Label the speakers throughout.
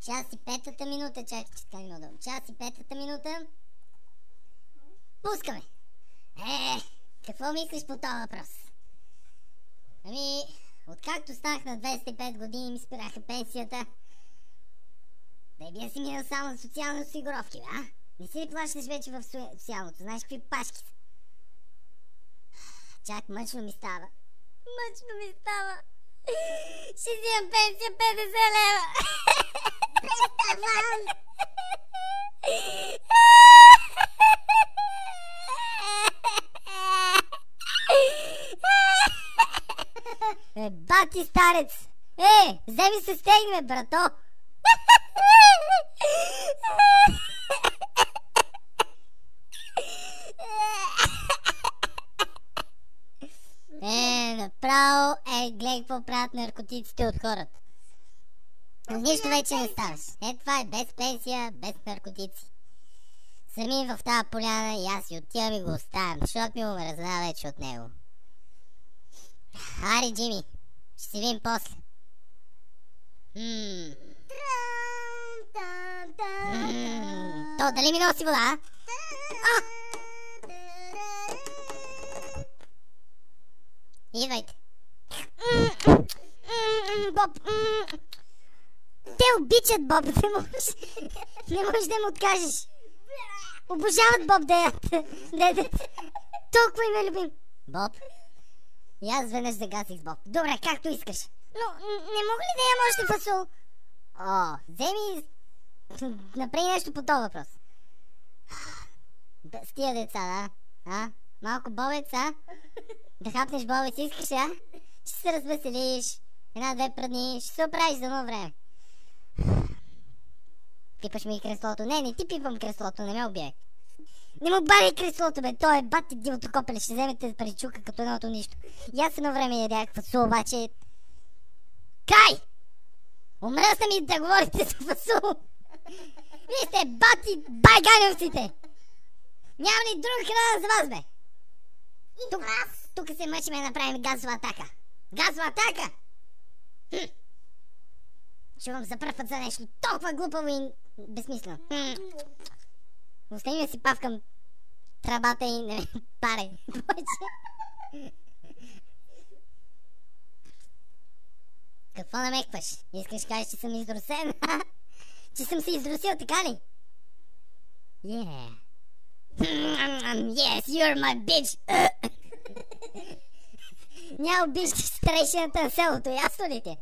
Speaker 1: Час и петата минута, чакай, че така не мога. Час и петата минута. Пускаме. Какво мислиш по този въпрос? Ами, откакто станах на 25 години ми спираха пенсията. Да бия си минал само за социални осигуровки, а? Не си ли плащаш вече в социалното? Знаеш какви пашки са? Чак, мъчно ми става. Мъчно ми става. Ще взимам пенсия 50 лева. Преставам. Бати старец! Вземи се стегне, брато! Направо, гледай какво правят наркотиците от хората. Но нищо вече не ставаш. Това е без пенсия, без наркотици. Сами в тази поляна и аз си отивам и го оставям, защото ми омръзна вече от него. Ари, Джими, ще си видим после. То дали ми носи вода, а? Идвайте. Боб. Те обичат Боб. Не можеш да им откажеш. Обожават Боб да ядат. Толкова им е любим. Боб. И аз веднъж загасих с Боб. Добре, както искаш. Но не мога ли да ям още фасул? Вземи и направи нещо по този въпрос. С тия деца, да? Малко бобец, а? Да хапнеш бобец, искаш, а? Ще се развеселиш. Една-две прадни, ще се оправиш за едно време. Пипаш ми и креслото. Не ти пипам креслото, не ме убивай. Не му барай креслото, бе, той е бати дивото копеле, ще вземете паричука като едното нищо. И аз едно време ядях фасул, обаче... Кай! Умръсна ми да говорите за фасул. Вие сте бати байгановците. Няма ли друг храна за вас, бе? Тук се мъчиме да направим газова атака. Газова атака! Чувам за пръв път за нещо толкова глупаво и безсмислено. Остани да си павкам трабата и не ме паре. Какво намекваш? Искаш да кажеш, че съм издрусен? Че съм се издрусил, така ли? Yeah. Yes, you're my bitch. Няма биш старейшината на селото, ясно ли те?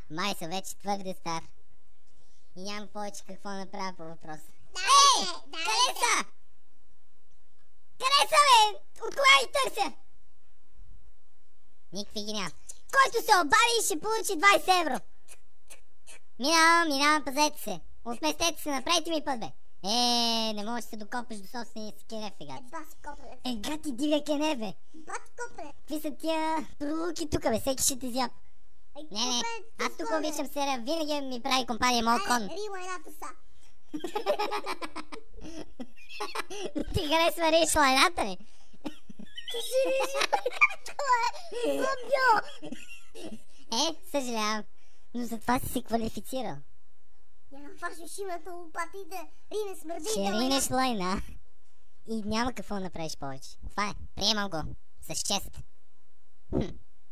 Speaker 1: Май съм вече твърде стар. И нямам повече какво направя по въпроса. Къде са? Къде са, бе? От кога ги търся? Никакви ги няма. Който се обади ще получи 20 евро. Минавам, пазете се. Отместете се, направите ми път, бе. Не можеш да се докопаш до собствения си кенеф, гати. Гати дивия кенеф, бе. Какви са тия пролуки тука, бе, всеки ще те зяб. Не, аз тук обичам серия, винаги ми прави компания моят кон. Ти харесва риш лайната ли? Ти си риш лайната. Съжалявам, но за това си се квалифицирал.
Speaker 2: Няма фашиш името лопатите, рине смърди.
Speaker 1: Ще ринеш лайна и няма какво направиш повече. Това е, приемам го, с чест.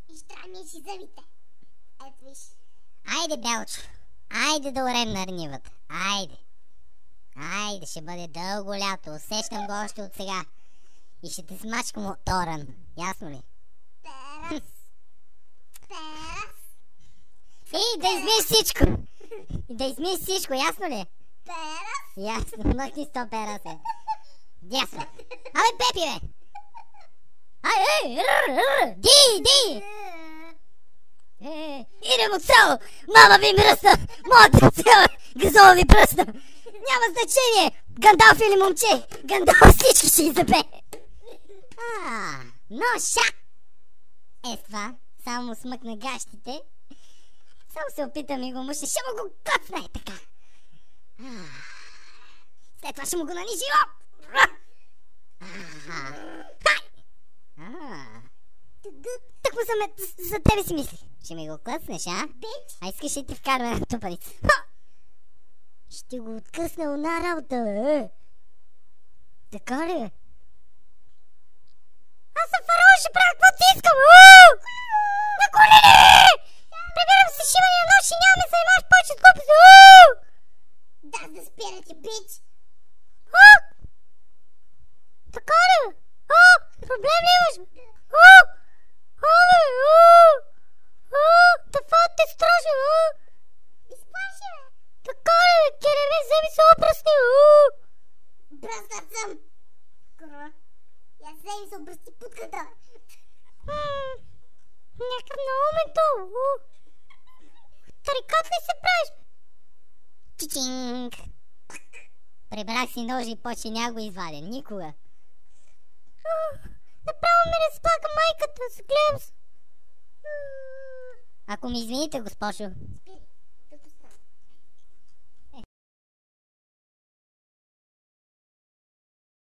Speaker 2: И ще трябва ми си зъбите. Ето виж.
Speaker 1: Айде, Белчо, айде да орем на рнивата, айде. Айде, ще бъде дълго лято, усещам го още от сега. И ще те смачкам от Торан, ясно ли?
Speaker 2: Перас.
Speaker 1: Да измиеш всичко. Да измиеш всичко, ясно ли?
Speaker 2: Перас.
Speaker 1: Ясно, мъкни 100 пераса. Ясно. Абе, Пепи, бе! Ди! Идем от село! Мама ви мръсна! Моята цела газова ви пръсна! Няма значение! Гандалф или момче! Гандалф всички ще иззабе! Но шак! С това, само му смъкна гащите. Само се опитам и го мъша. Ще му го къцна така. След това ще му го нанижи. Так му за тебе си мислих. Ще ми го къснеш, а?
Speaker 2: Бич.
Speaker 1: А искаш ли ти вкарва една тупаница? Ще го откъсна една работа, бе. Така ли, бе? Аз съм фараон, ще правя каквото си искам! На колени! Прибирам се шивания нощ и няма ме занимаваш повече с глупости!
Speaker 2: Да, да спира ти, бич.
Speaker 1: Така ли, бе? Проблем ли имаш, бе? Това те страшно,
Speaker 2: Изплаши, бе.
Speaker 1: така ли, бе? Кереме, вземи се опръсни,
Speaker 2: Бръснат съм. Курва. Я вземи се обръсти путката.
Speaker 1: Някакъв на умен то. Тарикат ли се правиш? Чичинг. Прибрах си ножи и почти няма го изваден. Никога. Направо ме разплака майката. Гледам се. Ако ми извините, госпожо.
Speaker 2: Спира.